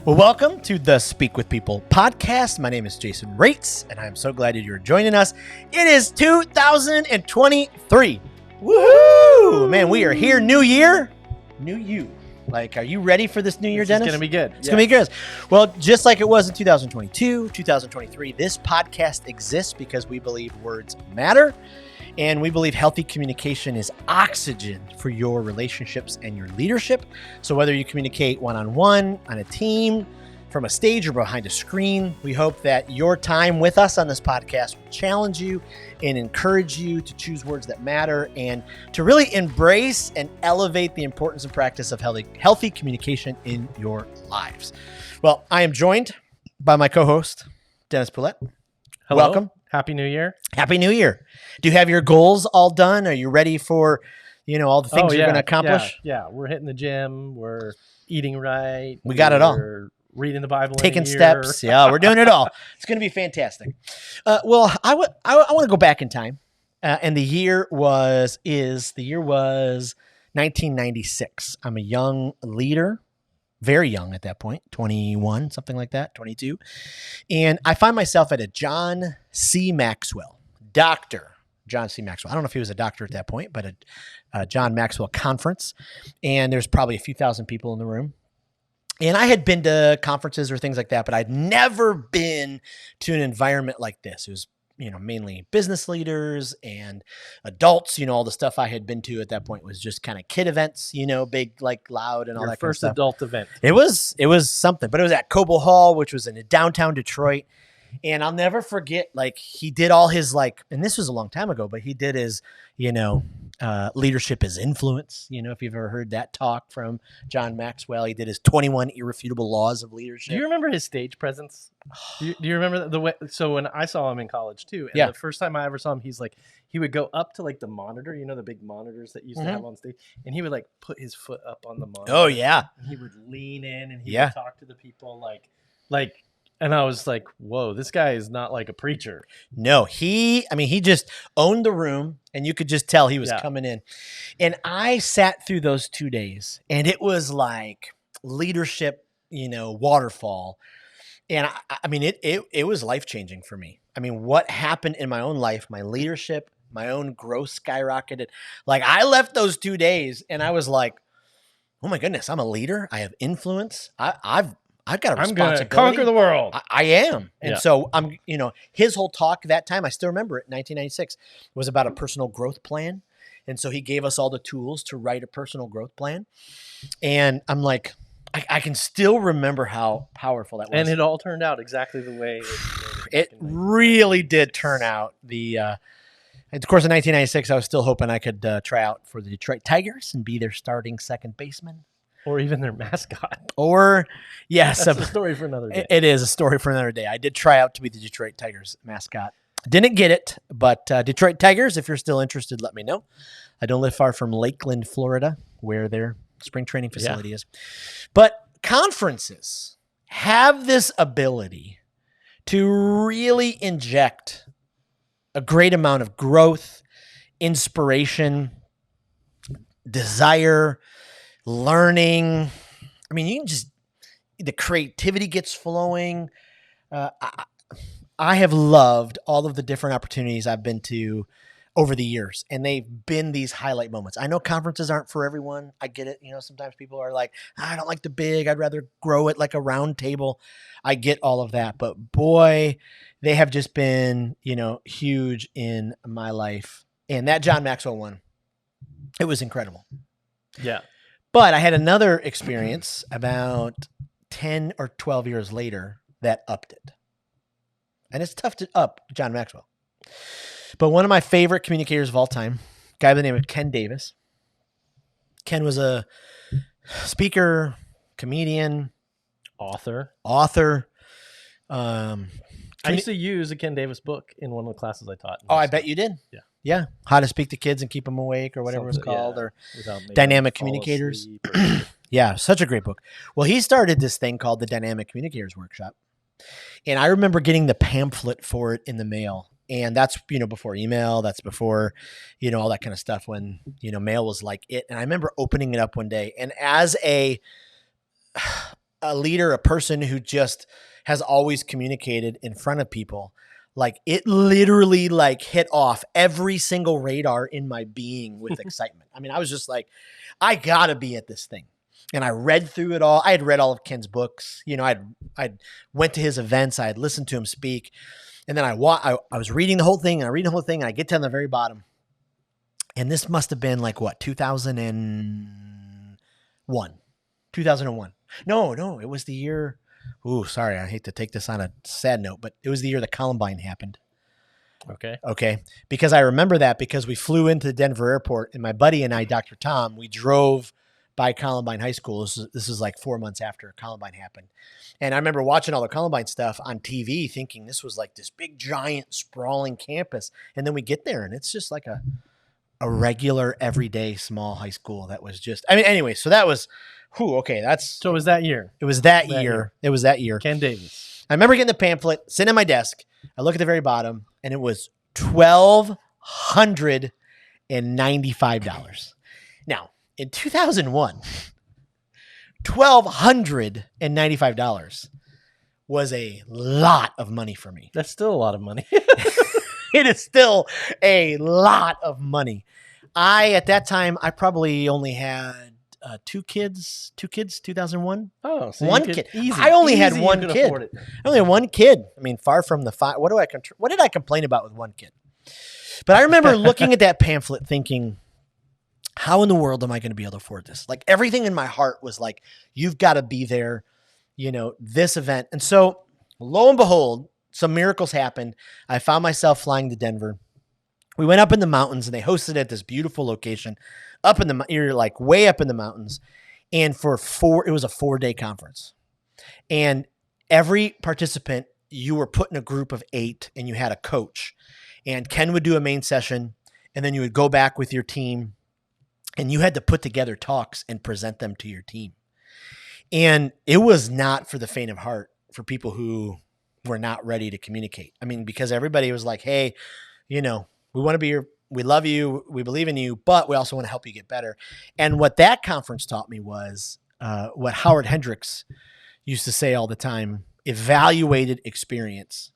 Well, welcome to the Speak with People podcast. My name is Jason Rates, and I'm so glad that you're joining us. It is 2023. Woohoo! Man, we are here. New year, new you. Like, are you ready for this new year, Dennis? It's going to be good. It's going to be good. Well, just like it was in 2022, 2023, this podcast exists because we believe words matter. And we believe healthy communication is oxygen for your relationships and your leadership. So whether you communicate one-on-one, on a team, from a stage or behind a screen, we hope that your time with us on this podcast will challenge you and encourage you to choose words that matter and to really embrace and elevate the importance and practice of healthy communication in your lives. Well, I am joined by my co-host, Dennis Poulette. Hello. Welcome. Happy New Year. Happy New Year. Do you have your goals all done? Are you ready for, all the things you're going to accomplish? Yeah. We're hitting the gym. We're eating right. We got it all. We're reading the Bible. Taking in a year. steps. Yeah, we're doing it all. It's going to be fantastic. Well, I want to go back in time. And the year was 1996. I'm a young leader. Very young at that point, 21, something like that, 22. And I find myself at a Dr. John C. Maxwell. I don't know if he was a doctor at that point, but a John Maxwell conference. And there's probably a few thousand people in the room. And I had been to conferences or things like that, but I'd never been to an environment like this. It was mainly business leaders and adults. All the stuff I had been to at that point was just kind of kid events, big, like loud and all that kind of stuff. First adult event. It was something, but it was at Coble Hall, which was in downtown Detroit. And I'll never forget, he did all his and this was a long time ago, but he did his, leadership is influence. If you've ever heard that talk from John Maxwell, he did his 21 irrefutable laws of leadership. Do you remember his stage presence? Do you remember the way? So when I saw him in college too, and the first time I ever saw him, he would go up to the monitor, the big monitors that used to have on stage, and he would put his foot up on the monitor. Oh yeah. And he would lean in and he would talk to the people and I was like, whoa, this guy is not like a preacher. No, he just owned the room and you could just tell he was coming in. And I sat through those 2 days and it was like leadership, waterfall. And it was life-changing for me. What happened in my own life, my leadership, my own growth skyrocketed. I left those 2 days and I was like, oh my goodness, I'm a leader. I have influence. I've got a responsibility. I'm going to conquer the world. I am. And so I'm, his whole talk that time, I still remember it, 1996, was about a personal growth plan. And so he gave us all the tools to write a personal growth plan. And I'm like, I can still remember how powerful that was. And it all turned out exactly the way it really did turn out. Of course, in 1996, I was still hoping I could try out for the Detroit Tigers and be their starting second baseman. Or even their mascot. That's a story for another day. It is a story for another day. I did try out to be the Detroit Tigers mascot. Didn't get it, but Detroit Tigers, if you're still interested, let me know. I don't live far from Lakeland, Florida, where their spring training facility is. But conferences have this ability to really inject a great amount of growth, inspiration, desire, learning. You can the creativity gets flowing. I have loved all of the different opportunities I've been to over the years, and they've been these highlight moments. I know conferences aren't for everyone. I get it. Sometimes people are like, I don't like the big. I'd rather grow it like a round table. I get all of that, but boy, they have just been, huge in my life. And that John Maxwell one, it was incredible. Yeah. But I had another experience about 10 or 12 years later that upped it. And it's tough to up John Maxwell. But one of my favorite communicators of all time, a guy by the name of Ken Davis. Ken was a speaker, comedian, author. I used to use a Ken Davis book in one of the classes I taught. Oh, I bet you did. Yeah. Yeah. How to speak to kids and keep them awake or whatever it's called, or dynamic communicators. Yeah. Such a great book. Well, he started this thing called the Dynamic Communicators Workshop. And I remember getting the pamphlet for it in the mail. And that's, before email, that's before, all that kind of stuff when, mail was like it. And I remember opening it up one day and as a a leader, a person who just has always communicated in front of people, like it literally like hit off every single radar in my being with excitement. I mean, I was just like, I gotta be at this thing. And I read through it all. I had read all of Ken's books. You know, I'd went to his events. I had listened to him speak. And then I was reading the whole thing, and I read the whole thing, and I get down to the very bottom. And this must have been like what, 2001. 2001. No, it was the year. Ooh, sorry, I hate to take this on a sad note, but it was the year the Columbine happened. Okay. Because I remember that because we flew into the Denver airport, and my buddy and I, Dr. Tom, we drove by Columbine High School. This is like 4 months after Columbine happened. And I remember watching all the Columbine stuff on TV thinking this was like this big, giant, sprawling campus. And then we get there, and it's just like a regular, everyday, small high school that was just, I mean, anyway, so that was, okay, So it was that year. It was that year. It was that year. Ken Davis. I remember getting the pamphlet, sitting at my desk. I look at the very bottom, and it was $1,295. Now, in 2001, $1,295 was a lot of money for me. That's still a lot of money. It is still a lot of money. At that time, I probably only had two kids, 2001. Oh, so one kid. I only had one kid. I only had one kid. I mean, far from the five. What did I complain about with one kid? But I remember looking at that pamphlet thinking, how in the world am I going to be able to afford this? Like everything in my heart was like, you've got to be there, this event. And so lo and behold, some miracles happened. I found myself flying to Denver. We went up in the mountains, and they hosted at this beautiful location you're like way up in the mountains. And it was a 4-day conference. And every participant, you were put in a group of 8, and you had a coach. And Ken would do a main session, and then you would go back with your team, and you had to put together talks and present them to your team. And it was not for the faint of heart for people who were not ready to communicate. I mean, because everybody was like, hey, we want to be your, we love you, we believe in you, but we also want to help you get better. And what that conference taught me was what Howard Hendricks used to say all the time: evaluated experience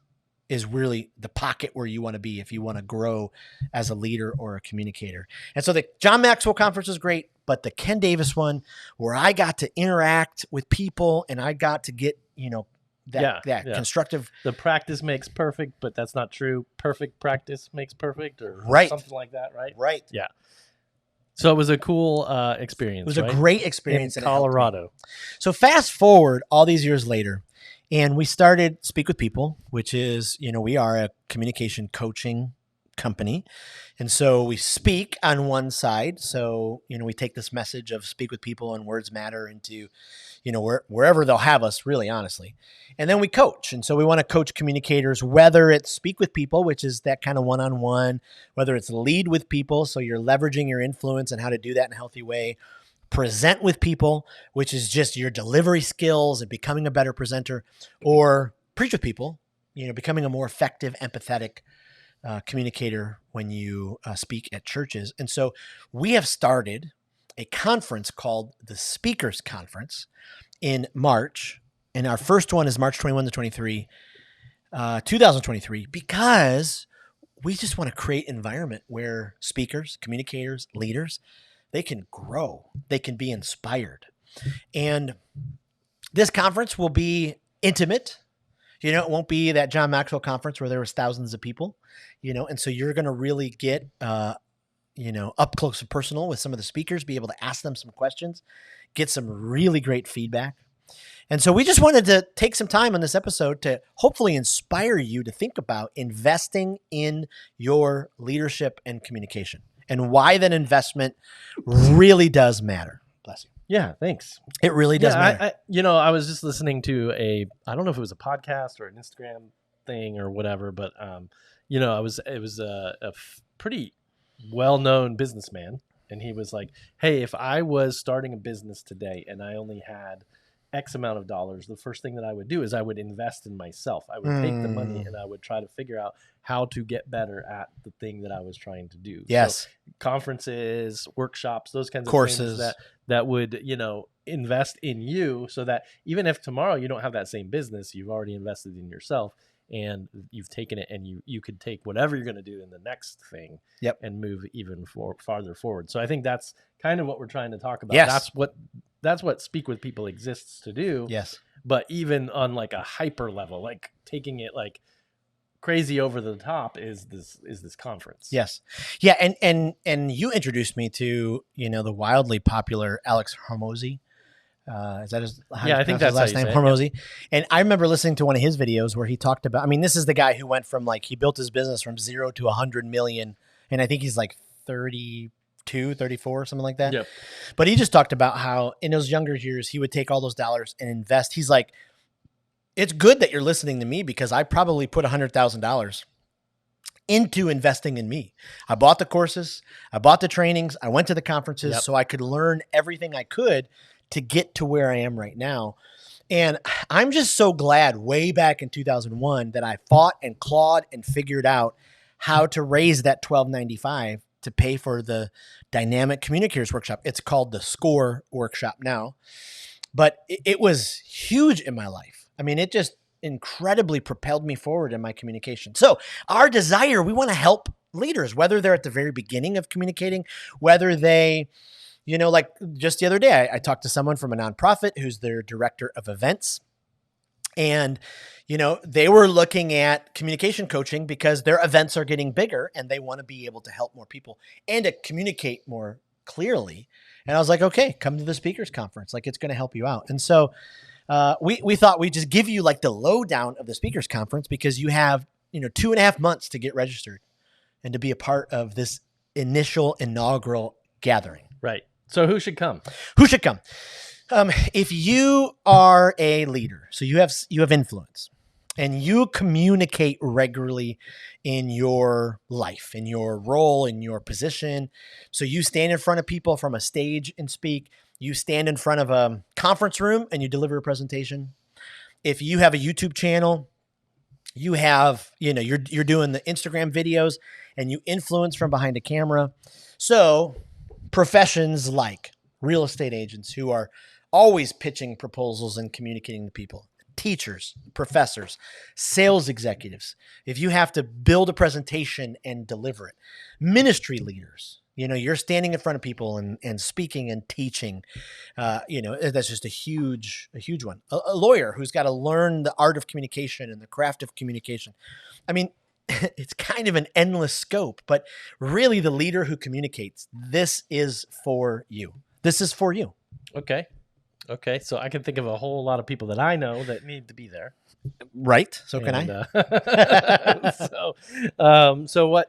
is really the pocket where you want to be if you want to grow as a leader or a communicator. And so the John Maxwell conference was great, but the Ken Davis one, where I got to interact with people and I got to get, that constructive. The practice makes perfect, but that's not true. Perfect practice makes perfect, or something like that, right? Right. Yeah. So it was a cool experience. It was a great experience in Colorado. So fast forward all these years later, and we started Speak with People, which is, we are a communication coaching company. And so we speak on one side. So, we take this message of Speak with People and Words Matter into, wherever they'll have us, really, honestly. And then we coach. And so we want to coach communicators, whether it's Speak with People, which is that kind of one-on-one, whether it's Lead with People, so you're leveraging your influence and how to do that in a healthy way. Present with People, which is just your delivery skills and becoming a better presenter, or Preach with People, becoming a more effective, empathetic communicator when you speak at churches. And so we have started a conference called the Speakers Conference in March. And our first one is March 21 to 23, 2023, because we just want to create an environment where speakers, communicators, leaders, they can grow, they can be inspired. And this conference will be intimate. It won't be that John Maxwell conference where there was thousands of people, and so you're going to really get, up close and personal with some of the speakers, be able to ask them some questions, get some really great feedback. And so we just wanted to take some time on this episode to hopefully inspire you to think about investing in your leadership and communication and why that investment really does matter. Bless you. Yeah, thanks. It really does matter. I was just listening to I don't know if it was a podcast or an Instagram thing or whatever, but it was a pretty well-known businessman, and he was like, hey, if I was starting a business today and I only had X amount of dollars, the first thing that I would do is I would invest in myself. I would take the money and I would try to figure out how to get better at the thing that I was trying to do. Yes. So conferences, workshops, those kinds of courses things that would, invest in you so that even if tomorrow you don't have that same business, you've already invested in yourself and you've taken it, and you could take whatever you're going to do in the next thing and move even farther forward. So I think that's kind of what we're trying to talk about. Yes. That's what Speak with People exists to do. Yes. But even on like a hyper level, like taking it like crazy over the top is this conference. Yes. Yeah. And you introduced me to, the wildly popular Alex Hormozi. Is that his? I think that's his last name, Hormozi. Yep. And I remember listening to one of his videos where he talked about, this is the guy who went from he built his business from 0 to 100 million. And I think he's like 32, 34, something like that. Yep. But he just talked about how in those younger years, he would take all those dollars and invest. He's like, it's good that you're listening to me because I probably put $100,000 into investing in me. I bought the courses, I bought the trainings, I went to the conferences so I could learn everything I could to get to where I am right now. And I'm just so glad way back in 2001 that I fought and clawed and figured out how to raise that $1,295 to pay for the Dynamic Communicators Workshop. It's called the SCORE Workshop now, but it was huge in my life. It just incredibly propelled me forward in my communication. So our desire, we want to help leaders, whether they're at the very beginning of communicating, whether they, like just the other day, I talked to someone from a nonprofit who's their director of events. And, they were looking at communication coaching because their events are getting bigger and they want to be able to help more people and to communicate more clearly. And I was like, okay, come to the speakers conference. Like, it's going to help you out. And so we thought we'd just give you like the lowdown of the speakers conference because you have, 2.5 months to get registered and to be a part of this inaugural gathering. Right. So who should come? Who should come? If you are a leader, so you have influence and you communicate regularly in your life, in your role, in your position. So you stand in front of people from a stage and speak. You stand in front of a conference room and you deliver a presentation. If you have a YouTube channel, you have, you're doing the Instagram videos and you influence from behind a camera. So professions like real estate agents who are always pitching proposals and communicating to people, teachers, professors, sales executives, if you have to build a presentation and deliver it, ministry leaders, you're standing in front of people and speaking and teaching, that's just a huge one. A lawyer who's got to learn the art of communication and the craft of communication. It's kind of an endless scope, but really the leader who communicates, this is for you. This is for you. Okay. So I can think of a whole lot of people that I know that need to be there. Right. So can I? So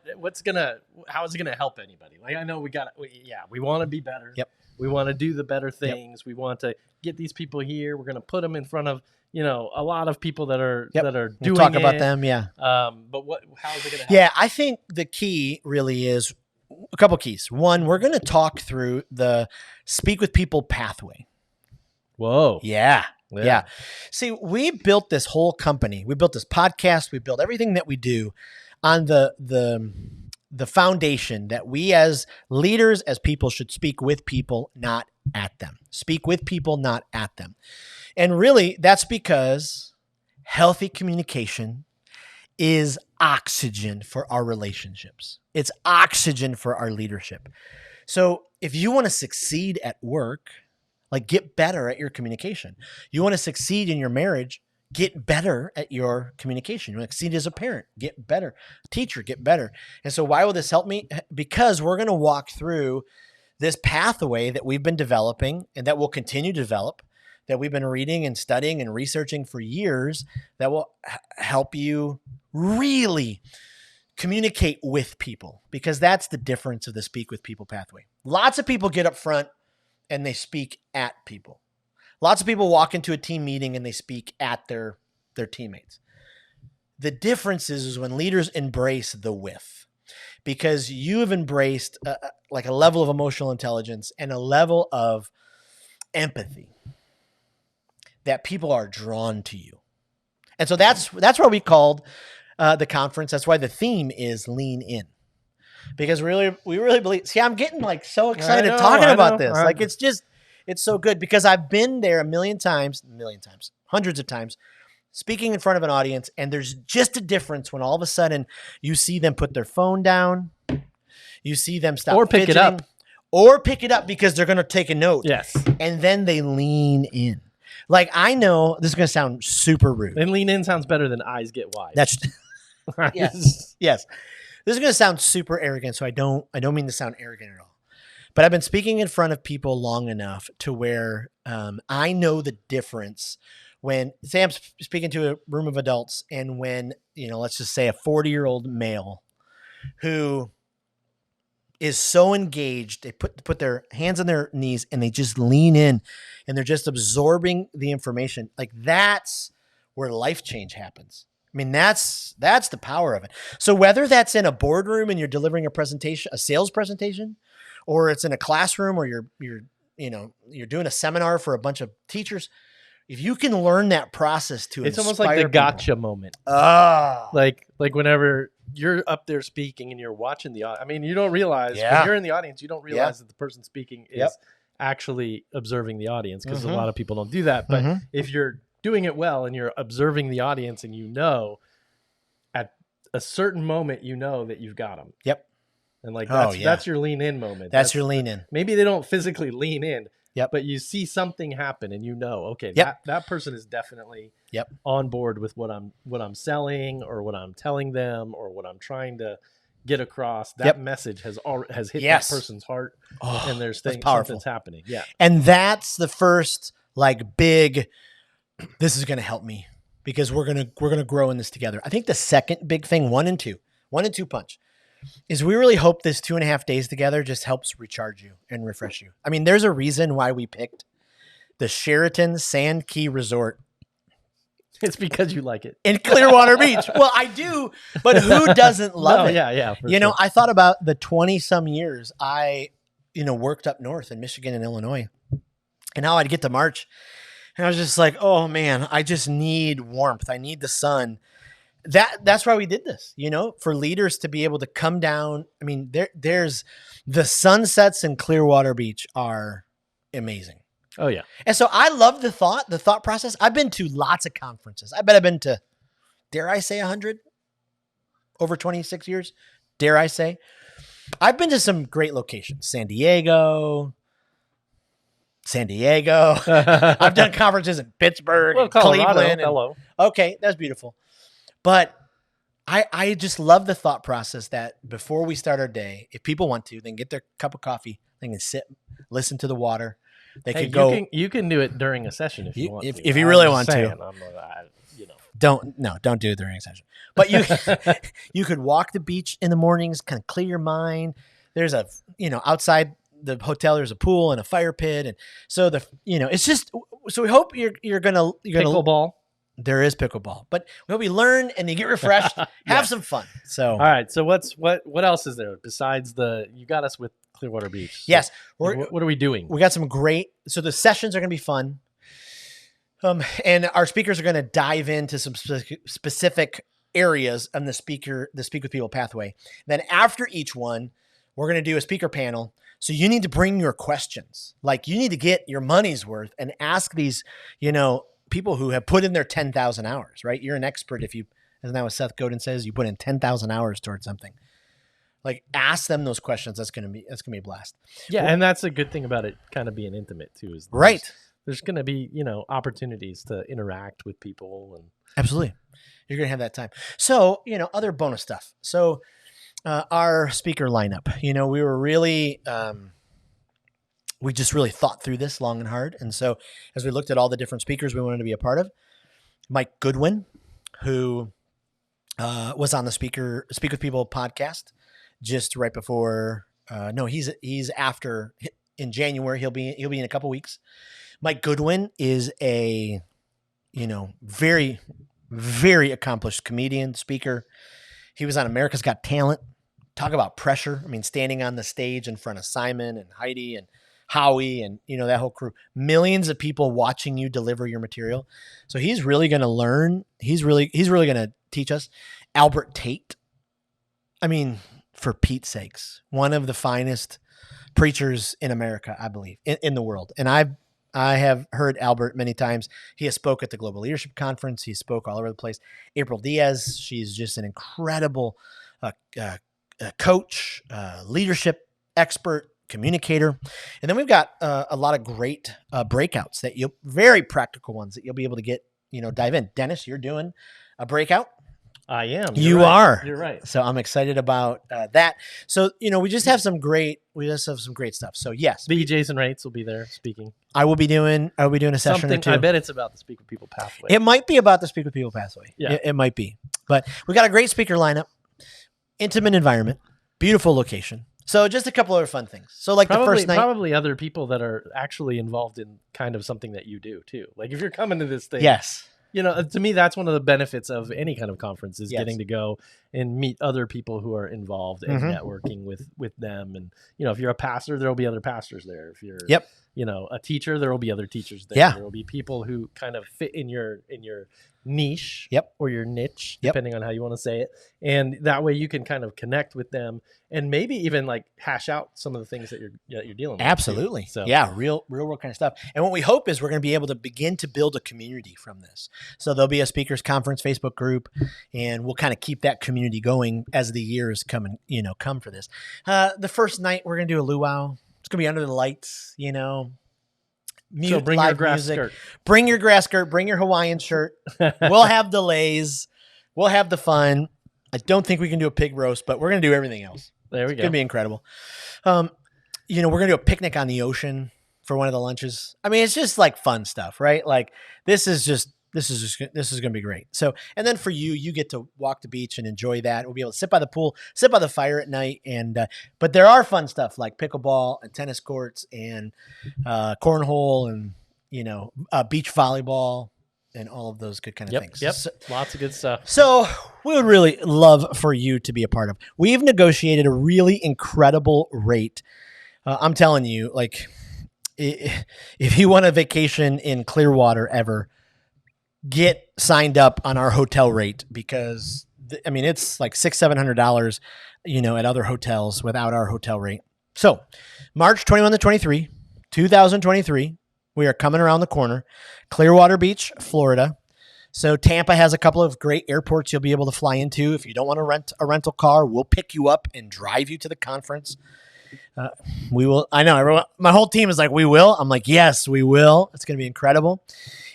how is it gonna help anybody? Like, I know we want to be better. Yep. We want to do the better things. Yep. We want to get these people here. We're going to put them in front of, a lot of people that are doing we'll talk about them. Yeah. But how is it going to help? Yeah. I think the key really is a couple keys. One, we're going to talk through the Speak with People pathway. Whoa. Yeah. See, we built this whole company. We built this podcast. We built everything that we do on the foundation that we as leaders, as people, should speak with people, not at them. Speak with people, not at them. And really, that's because healthy communication is oxygen for our relationships. It's oxygen for our leadership. So if you want to succeed at work, get better at your communication. You want to succeed in your marriage, get better at your communication. You want to succeed as a parent, get better. Teacher, get better. And so why will this help me? Because we're going to walk through this pathway that we've been developing and that we'll continue to develop, that we've been reading and studying and researching for years, that will help you really communicate with people, because that's the difference of the Speak with People pathway. Lots of people get up front and they speak at people. Lots of people walk into a team meeting and they speak at their teammates. The difference is when leaders embrace the with, because you have embraced a level of emotional intelligence and a level of empathy that people are drawn to you. And so that's why we called the conference. That's why the theme is Lean In. Because we really believe. See, I'm getting so excited talking about this. It's just, It's so good because I've been there a million times, hundreds of times, speaking in front of an audience, and there's just a difference when all of a sudden you see them put their phone down, you see them stop or pick fidgeting, it up. Or pick it up because they're going to take a note. Yes. And then they lean in. Like, I know this is going to sound super rude. And lean in sounds better than eyes get wide. That's yes. Yes. This is going to sound super arrogant, so I don't mean to sound arrogant at all. But I've been speaking in front of people long enough to where I know the difference when, say I'm speaking to a room of adults, and when, let's just say a 40-year-old male who is so engaged, they put their hands on their knees and they just lean in and they're just absorbing the information. Like, that's where life change happens. I mean, that's the power of it. So whether that's in a boardroom and you're delivering a presentation, a sales presentation, or it's in a classroom, or you're doing a seminar for a bunch of teachers, if you can learn that process to it's almost like the gotcha moment. Like whenever you're up there speaking and you're watching I mean, you don't realize when you're in the audience, you don't realize that the person speaking is actually observing the audience, because a lot of people don't do that. But if you're doing it well and you're observing the audience, and at a certain moment, that you've got them. Yep. And like that's your lean in moment. That's your lean in. Maybe they don't physically lean in. Yep. But you see something happen, and okay, that person is definitely on board with what I'm selling, or what I'm telling them, or what I'm trying to get across. That message has hit that person's heart, and there's something's happening. Yeah. And that's the first big, this is going to help me because we're going to grow in this together. I think the second big thing, 1 and 2 punch, is we really hope this 2.5 days together just helps recharge you and refresh you. I mean, there's a reason why we picked the Sheraton Sand Key Resort. It's because you like it. In Clearwater Beach. Well, I do, but who doesn't love it? Yeah. Sure. I thought about the 20-some years I, worked up north in Michigan and Illinois. And now I'd get to March, and I was just like, oh, man, I just need warmth. I need the sun. That's why we did this, for leaders to be able to come down. I mean, there's the sunsets in Clearwater Beach are amazing. Oh yeah. And so I love the thought process. I've been to lots of conferences. I bet I've been to, dare I say 100 over 26 years, dare I say. I've been to some great locations, San Diego. I've done conferences in Pittsburgh, and Cleveland. Hello. Okay. That's beautiful. But I just love the thought process that before we start our day, if people want to, they can get their cup of coffee, they can sit, listen to the water. They could go. You can do it during a session if you want. If you really want to. Don't do it during a session. But you could walk the beach in the mornings, kind of clear your mind. There's outside the hotel, there's a pool and a fire pit, and so it's just. So we hope you're gonna pickleball. There is pickleball, but we hope you learn and you get refreshed, have some fun. So, all right. So what else is there besides you got us with Clearwater Beach? So yes. What are we doing? We got some so the sessions are going to be fun. And our speakers are going to dive into some specific areas on the Speak with People pathway. Then after each one, we're going to do a speaker panel. So you need to bring your questions. Like, you need to get your money's worth and ask these, people who have put in their 10,000 hours, right? You're an expert if you, isn't that what Seth Godin says? You put in 10,000 hours towards something. Like, ask them those questions. That's gonna be a blast. Yeah, and that's a good thing about it, kind of being intimate too. Is there's gonna be opportunities to interact with people, and absolutely, you're gonna have that time. So other bonus stuff. So our speaker lineup. We were really. We just really thought through this long and hard. And so as we looked at all the different speakers we wanted to be a part of, Mike Goodwin, who was on the Speak with People podcast just right before, he's after, in January, he'll be in a couple weeks. Mike Goodwin is a, very, very accomplished comedian, speaker. He was on America's Got Talent. Talk about pressure. I mean, standing on the stage in front of Simon and Heidi and Howie and that whole crew, millions of people watching you deliver your material. So he's really going to learn. He's really going to teach us. Albert Tate. I mean, for Pete's sakes, one of the finest preachers in America, I believe, in the world. And I have heard Albert many times. He has spoke at the Global Leadership Conference. He spoke all over the place. April Diaz, she's just an incredible coach, leadership expert, communicator. And then we've got a lot of great breakouts very practical ones that you'll be able to get, dive in. Dennis, you're doing a breakout. I am. You are. You're right. So I'm excited about that. So, we just have some great stuff. So yes. Jason Rates will be there speaking. I will be doing a session or two. I bet it's about the Speak with People pathway. It might be about the Speak with People pathway. Yeah. It might be. But we got a great speaker lineup, intimate environment, beautiful location. So just a couple other fun things. So the first night. Probably other people that are actually involved in kind of something that you do too. Like if you're coming to this thing. Yes. To me, that's one of the benefits of any kind of conference is Yes. getting to go and meet other people who are involved and networking with them. And, if you're a pastor, there'll be other pastors there. If you're, a teacher, there will be other teachers there. Yeah. There will be people who kind of fit in your niche or your niche, Yep. depending on how you want to say it. And that way you can kind of connect with them and maybe even hash out some of the things that you're dealing with. Absolutely. So yeah, real world kind of stuff. And what we hope is we're going to be able to begin to build a community from this. So there'll be a speakers conference Facebook group, and we'll kind of keep that community going as the years come for this. The first night we're going to do a luau. It's going to be under the lights, So bring your grass skirt. Bring your grass skirt. Bring your Hawaiian shirt. We'll have delays. We'll have the fun. I don't think we can do a pig roast, but we're going to do everything else. There we go. It's going to be incredible. We're going to do a picnic on the ocean for one of the lunches. I mean, it's just fun stuff, right? This is going to be great. So, and then for you get to walk the beach and enjoy that. We'll be able to sit by the pool, sit by the fire at night. And, but there are fun stuff like pickleball and tennis courts and, cornhole and, beach volleyball and all of those good kind of things. Yep. Lots of good stuff. So we would really love for you to be a part of. We've negotiated a really incredible rate. I'm telling you, if you want a vacation in Clearwater ever, get signed up on our hotel rate because it's $600-700, at other hotels without our hotel rate. So March 21 to 23, 2023, we are coming around the corner, Clearwater Beach, Florida. So Tampa has a couple of great airports you'll be able to fly into. If you don't want to rent a rental car, we'll pick you up and drive you to the conference. We will. I know everyone, my whole team is like, we will. I'm like, yes, we will. It's going to be incredible.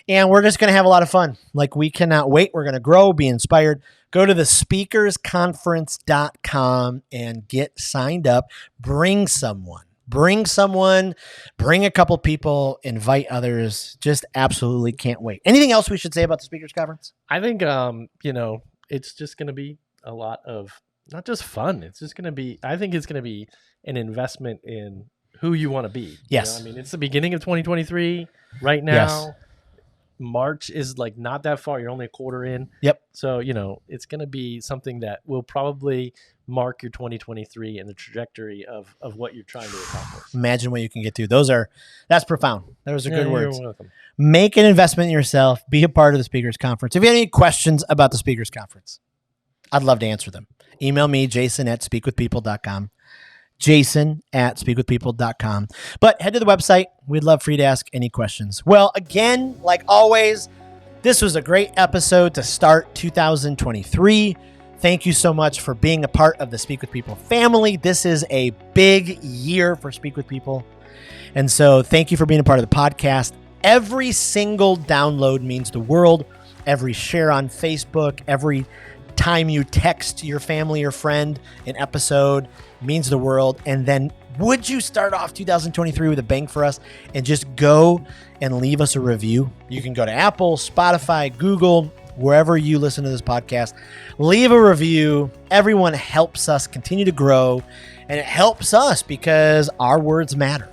And we're just going to have a lot of fun. We cannot wait. We're going to grow, be inspired. Go to thespeakersconference.com and get signed up. Bring someone. Bring a couple people, invite others. Just absolutely can't wait. Anything else we should say about the Speakers Conference? I think, it's just going to be a lot of not just fun. It's just going to be, I think it's going to be an investment in who you want to be. Yes. It's the beginning of 2023 right now. Yes. March is not that far. You're only a quarter in. Yep. So, it's going to be something that will probably mark your 2023 and the trajectory of what you're trying to accomplish. Imagine what you can get to. That's profound. Those are good words. You're welcome. Make an investment in yourself. Be a part of the Speakers Conference. If you have any questions about the Speakers Conference, I'd love to answer them. Email me, jason@speakwithpeople.com. jason@speakwithpeople.com. But head to the website. We'd love for you to ask any questions. Well, again, like always, this was a great episode to start 2023. Thank you so much for being a part of the Speak with People family. This is a big year for Speak with People. And so thank you for being a part of the podcast. Every single download means the world. Every share on Facebook, every time you text your family or friend an episode means the world. And then would you start off 2023 with a bang for us and just go and leave us a review? You can go to Apple, Spotify, Google, wherever you listen to this podcast. Leave a review. Everyone helps us continue to grow, and it helps us because our words matter.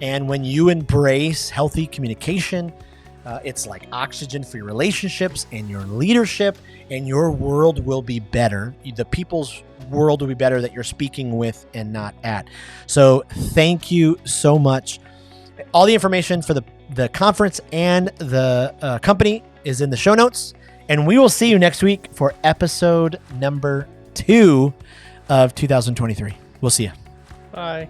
And when you embrace healthy communication, it's like oxygen for your relationships and your leadership, and your world will be better. The people's world will be better that you're speaking with and not at. So thank you so much. All the information for the conference and the company is in the show notes. And we will see you next week for episode number 2 of 2023. We'll see you. Bye.